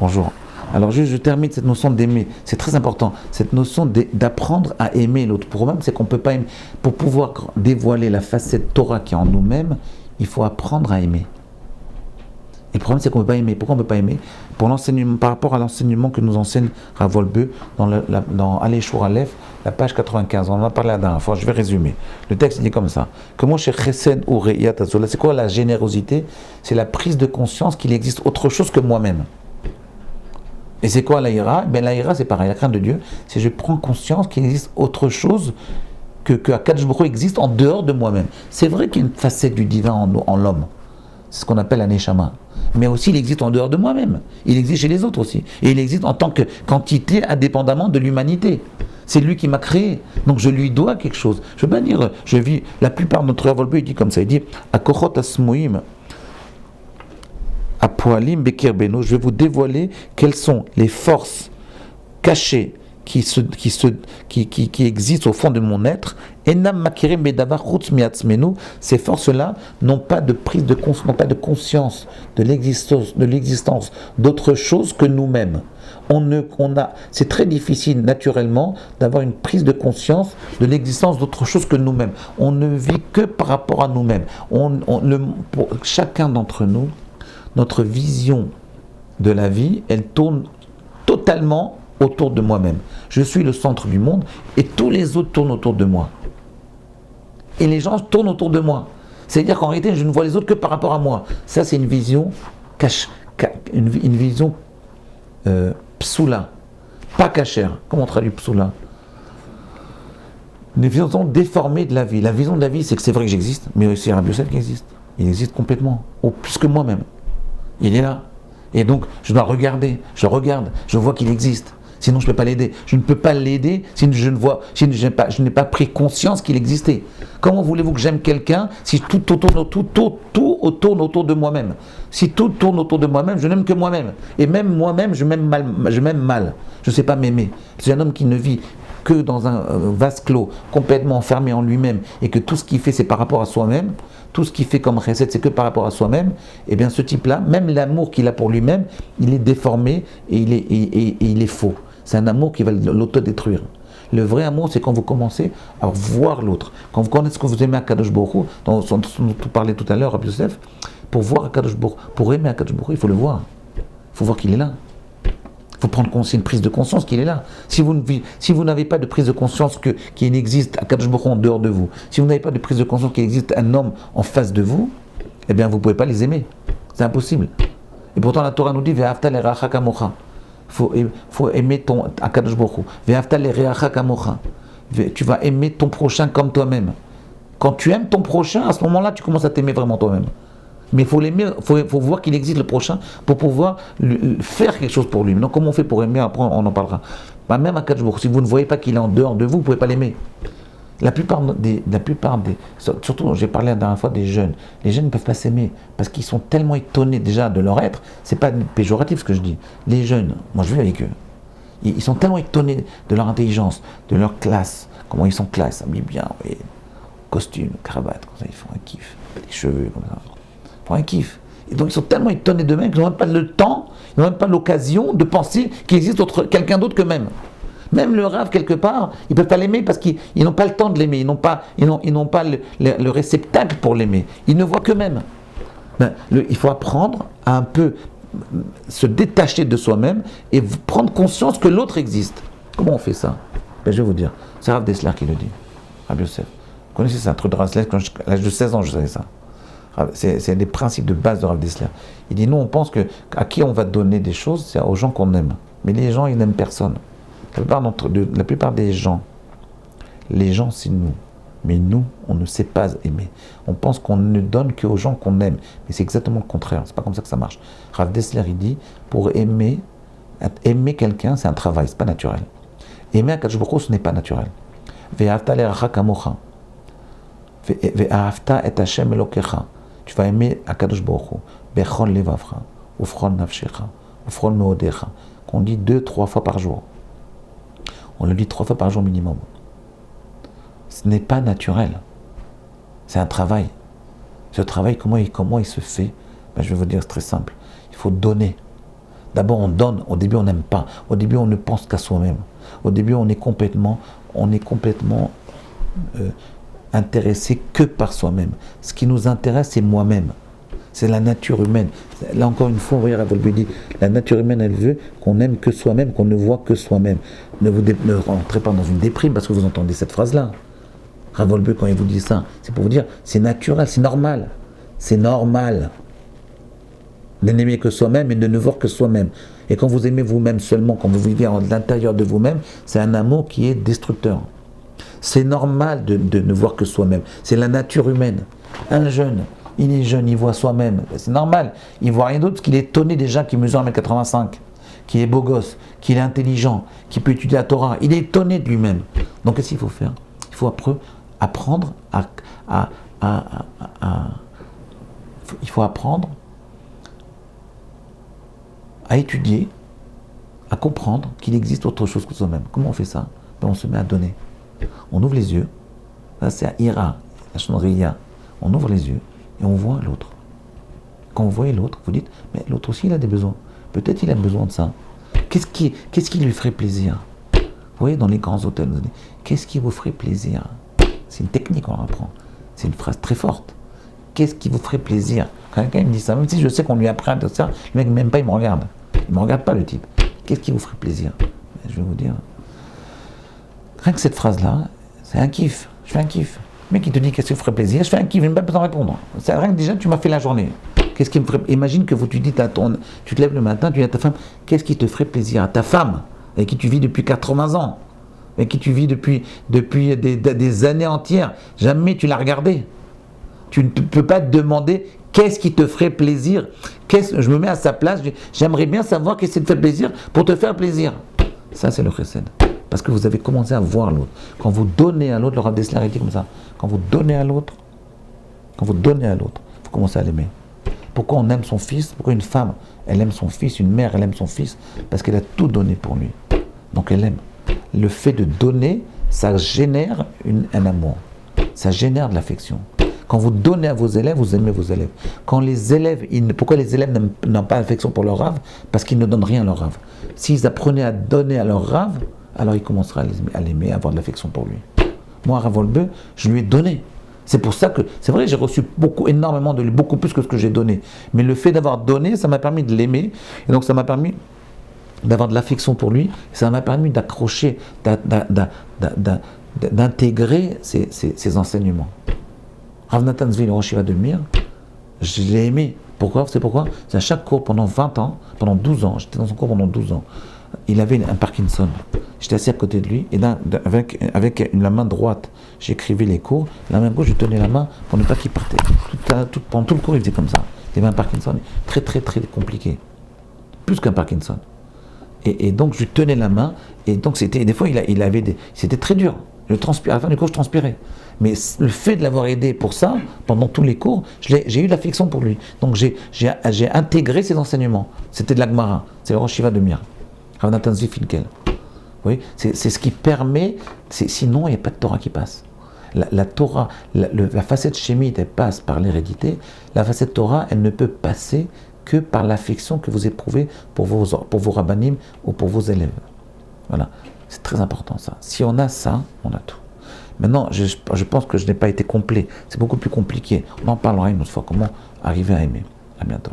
Bonjour. Alors juste, je termine cette notion d'aimer. C'est très important. Cette notion d'apprendre à aimer l'autre. Le problème, c'est qu'on ne peut pas aimer. Pour pouvoir dévoiler la facette Torah qui est en nous-mêmes, il faut apprendre à aimer. Et le problème, c'est qu'on ne peut pas aimer. Pourquoi on ne peut pas aimer? Par rapport à l'enseignement que nous enseigne Rav Wolbe dans Allez Shur Aleph, la page 95. On en a parlé la dernière fois, je vais résumer. Le texte dit comme ça. Comment chez Chesed ou Re'iyat Azola, c'est quoi la générosité? C'est la prise de conscience qu'il existe autre chose que moi-même. Et c'est quoi l'Aïra? Ben l'Aïra, c'est pareil, la crainte de Dieu, c'est je prends conscience qu'il existe autre chose que Akadosh Baruch Hu existe en dehors de moi-même. C'est vrai qu'il y a une facette du divin en l'homme. C'est ce qu'on appelle la Neshama. Mais aussi, il existe en dehors de moi-même. Il existe chez les autres aussi. Et il existe en tant qu'entité indépendamment de l'humanité. C'est lui qui m'a créé. Donc je lui dois quelque chose. Je ne veux pas dire, je vis, la plupart de notre Rav Wolbe, il dit comme ça, il dit Akochot Asmoim Apoalim Bekir Beno, je vais vous dévoiler quelles sont les forces cachées qui existent au fond de mon être. Enam Makirim Bedavar Chutz Miatzmenu, ces forces-là n'ont pas de prise de conscience, n'ont pas de conscience de l'existence d'autre chose que nous-mêmes. C'est très difficile naturellement d'avoir une prise de conscience de l'existence d'autre chose que nous-mêmes. On ne vit que par rapport à nous-mêmes. Pour chacun d'entre nous, notre vision de la vie, elle tourne totalement autour de moi-même. Je suis le centre du monde et tous les autres tournent autour de moi. Et les gens tournent autour de moi. C'est-à-dire qu'en réalité, je ne vois les autres que par rapport à moi. Ça, c'est une vision une vision psoula, pas cachère. Comment on traduit psoula? Une vision déformée de la vie. La vision de la vie, c'est que c'est vrai que j'existe, mais aussi Rabbi Yosef qui existe. Il existe complètement, plus que moi-même. Il est là. Et donc, je dois regarder. Je regarde. Je vois qu'il existe. Sinon, je ne peux pas l'aider. Je ne peux pas l'aider si je n'ai pas pris conscience qu'il existait. Comment voulez-vous que j'aime quelqu'un si tout tourne autour de moi-même? Si tout tourne autour de moi-même, je n'aime que moi-même. Et même moi-même, je m'aime mal. Je ne sais pas m'aimer. C'est un homme qui ne vit que dans un vase clos, complètement enfermé en lui-même, et que tout ce qu'il fait, c'est par rapport à soi-même. Tout ce qu'il fait comme recette, c'est que par rapport à soi-même, et bien ce type-là, même l'amour qu'il a pour lui-même, il est déformé et il est faux. C'est un amour qui va l'autodétruire. Le vrai amour, c'est quand vous commencez à voir l'autre. Quand vous connaissez ce que vous aimez à Kadosh Baruch Hu, dont on parlait tout à l'heure, Rabbi Yosef, pour voir Akadosh Baruch Hu, pour aimer Akadosh Baruch Hu, il faut le voir. Il faut voir qu'il est là. Il faut prendre une prise de conscience qu'il est là. Si vous n'avez pas de prise de conscience qu'il existe Akadosh Baruch Hu en dehors de vous, si vous n'avez pas de prise de conscience qu'il existe un homme en face de vous, eh bien vous ne pouvez pas les aimer. C'est impossible. Et pourtant la Torah nous dit Ve'afta l'ereacha kamocha. Il faut aimer ton Akadosh Baruch Hu. Ve'afta l'ereacha kamocha. Tu vas aimer ton prochain comme toi-même. Quand tu aimes ton prochain, à ce moment-là, tu commences à t'aimer vraiment toi-même. Mais il faut l'aimer, faut voir qu'il existe le prochain pour pouvoir faire quelque chose pour lui. Donc comment on fait pour aimer? Après on en parlera. Même à 4 jours, si vous ne voyez pas qu'il est en dehors de vous, vous ne pouvez pas l'aimer. La plupart des, surtout j'ai parlé la dernière fois des jeunes. Les jeunes ne peuvent pas s'aimer parce qu'ils sont tellement étonnés déjà de leur être. C'est pas péjoratif ce que je dis. Les jeunes, moi je vis avec eux. Ils sont tellement étonnés de leur intelligence, de leur classe, comment ils sont classe, habillés bien, oui, costume, cravate, comme ça, ils font un kiff, des cheveux comme ça. Un kiff. Et donc ils sont tellement étonnés d'eux-mêmes qu'ils n'ont même pas le temps, ils n'ont même pas l'occasion de penser qu'il existe quelqu'un d'autre qu'eux-mêmes. Même le rave quelque part, ils ne peuvent pas l'aimer parce qu'ils n'ont pas le temps de l'aimer, ils n'ont pas le réceptacle pour l'aimer. Ils ne voient qu'eux-mêmes. Il faut apprendre à un peu se détacher de soi-même et prendre conscience que l'autre existe. Comment on fait ça? Je vais vous dire. C'est Rav Dessler qui le dit. Rabbi Yosef. Vous connaissez ça, un truc de Rav Dessler, à l'âge de 16 ans, je savais ça. C'est des principes de base de Rav Dessler. Il dit, nous on pense à qui on va donner des choses, c'est aux gens qu'on aime. Mais les gens, ils n'aiment personne. La plupart des gens, les gens c'est nous. Mais nous, on ne sait pas aimer. On pense qu'on ne donne qu'aux gens qu'on aime. Mais c'est exactement le contraire. C'est pas comme ça que ça marche. Rav Dessler, il dit, pour aimer quelqu'un, c'est un travail, c'est pas naturel. Aimer Akadosh Baruch Hu, ce n'est pas naturel. Ve'ahavta l'ereacha kamocha. Ve'ahavta et Hashem Elokecha. Tu vas aimer Akadosh Baruch Hu, Bechol Levavcha, Ufron Nafshecha, Ufron Meodecha, qu'on dit 2-3 fois par jour. On le dit 3 fois par jour minimum. Ce n'est pas naturel. C'est un travail. Ce travail, comment il se fait? Je vais vous dire, c'est très simple. Il faut donner. D'abord on donne, au début on n'aime pas, au début on ne pense qu'à soi-même. Au début on est complètement intéressé que par soi-même. Ce qui nous intéresse, c'est moi-même. C'est la nature humaine. Là encore une fois, vous voyez, Ravolbu dit, la nature humaine, elle veut qu'on aime que soi-même, qu'on ne voit que soi-même. Ne rentrez pas dans une déprime parce que vous entendez cette phrase-là. Ravolbu, quand il vous dit ça, c'est pour vous dire, c'est naturel, c'est normal. C'est normal de n'aimer que soi-même et de ne voir que soi-même. Et quand vous aimez vous-même seulement, quand vous vivez à l'intérieur de vous-même, c'est un amour qui est destructeur. C'est normal de ne voir que soi-même. C'est la nature humaine. Un jeune, il est jeune, il voit soi-même. C'est normal. Il ne voit rien d'autre parce qu'il est étonné déjà qu'il mesure 1,85 m, qu'il est beau gosse, qu'il est intelligent, qu'il peut étudier la Torah. Il est étonné de lui-même. Donc qu'est-ce qu'il faut faire? Il faut apprendre à étudier, à comprendre qu'il existe autre chose que soi-même. Comment on fait ça? On se met à donner. On ouvre les yeux. Là, c'est à Ira, la chandriya. On ouvre les yeux et on voit l'autre. Quand vous voyez l'autre, vous dites, mais l'autre aussi, il a des besoins. Peut-être il a besoin de ça. Qu'est-ce qui lui ferait plaisir? Vous voyez, dans les grands hôtels, vous dites, qu'est-ce qui vous ferait plaisir? C'est une technique qu'on apprend. C'est une phrase très forte. Qu'est-ce qui vous ferait plaisir? Quand quelqu'un me dit ça, même si je sais qu'on lui apprend de ça, le mec, même pas, il me regarde. Il ne me regarde pas, le type. Qu'est-ce qui vous ferait plaisir? Je vais vous dire. Rien que cette phrase-là, c'est un kiff. Je fais un kiff. Le mec, il te dit qu'est-ce qui vous ferait plaisir? Je fais un kiff, je n'ai même pas besoin de répondre. C'est rien que déjà, tu m'as fait la journée. Qu'est-ce qui me ferait... Imagine que tu dis tu te lèves le matin, tu dis à ta femme, qu'est-ce qui te ferait plaisir? À ta femme, avec qui tu vis depuis 80 ans, avec qui tu vis depuis des années entières. Jamais tu l'as regardée. Tu ne peux pas te demander qu'est-ce qui te ferait plaisir. Je me mets à sa place, j'aimerais bien savoir qu'est-ce qui te fait plaisir pour te faire plaisir. Ça, c'est le chesed. Parce que vous avez commencé à voir l'autre. Quand vous donnez à l'autre, le Rav Dessler dit comme ça, quand vous donnez à l'autre, vous commencez à l'aimer. Pourquoi on aime son fils? Pourquoi une femme, elle aime son fils? Une mère, elle aime son fils? Parce qu'elle a tout donné pour lui. Donc elle aime. Le fait de donner, ça génère un amour. Ça génère de l'affection. Quand vous donnez à vos élèves, vous aimez vos élèves. Quand les élèves, pourquoi les élèves n'ont pas d'affection pour leur Rav? Parce qu'ils ne donnent rien à leur Rav. S'ils apprenaient à donner à leur Rav, alors ils commenceraient à l'aimer, à avoir de l'affection pour lui. Moi, Ravolbu, je lui ai donné. C'est pour ça que, c'est vrai, j'ai reçu énormément de lui, beaucoup plus que ce que j'ai donné. Mais le fait d'avoir donné, ça m'a permis de l'aimer. Et donc ça m'a permis d'avoir de l'affection pour lui. Ça m'a permis d'accrocher, d'intégrer ses enseignements. Rav Natan Zvi, le Rosh Yeshiva de Mir, je l'ai aimé. Pourquoi? C'est pourquoi? C'est à chaque cours pendant 20 ans, pendant 12 ans, j'étais dans son cours pendant 12 ans. Il avait un Parkinson. J'étais assis à côté de lui et avec la main droite, j'écrivais les cours. La main gauche, je tenais la main pour ne pas qu'il parte. Pendant tout le cours, il faisait comme ça. Il avait un Parkinson très très très compliqué. Plus qu'un Parkinson. Et donc, je lui tenais la main. Et donc, des fois, c'était très dur. À la fin du cours, je transpirais. Mais le fait de l'avoir aidé pour ça, pendant tous les cours, j'ai eu de l'affection pour lui. Donc j'ai intégré ses enseignements. C'était de la Gemara. C'est le Rosh Yeshiva de Mir. Rav Natan Zvi Finkel. Oui, c'est ce qui permet, sinon il n'y a pas de Torah qui passe. La Torah, la facette shémite, elle passe par l'hérédité. La facette Torah, elle ne peut passer que par l'affection que vous éprouvez pour vos rabbanim ou pour vos élèves. Voilà, c'est très important ça. Si on a ça, on a tout. Maintenant, je pense que je n'ai pas été complet. C'est beaucoup plus compliqué. On en parlera une autre fois. Comment arriver à aimer. À bientôt.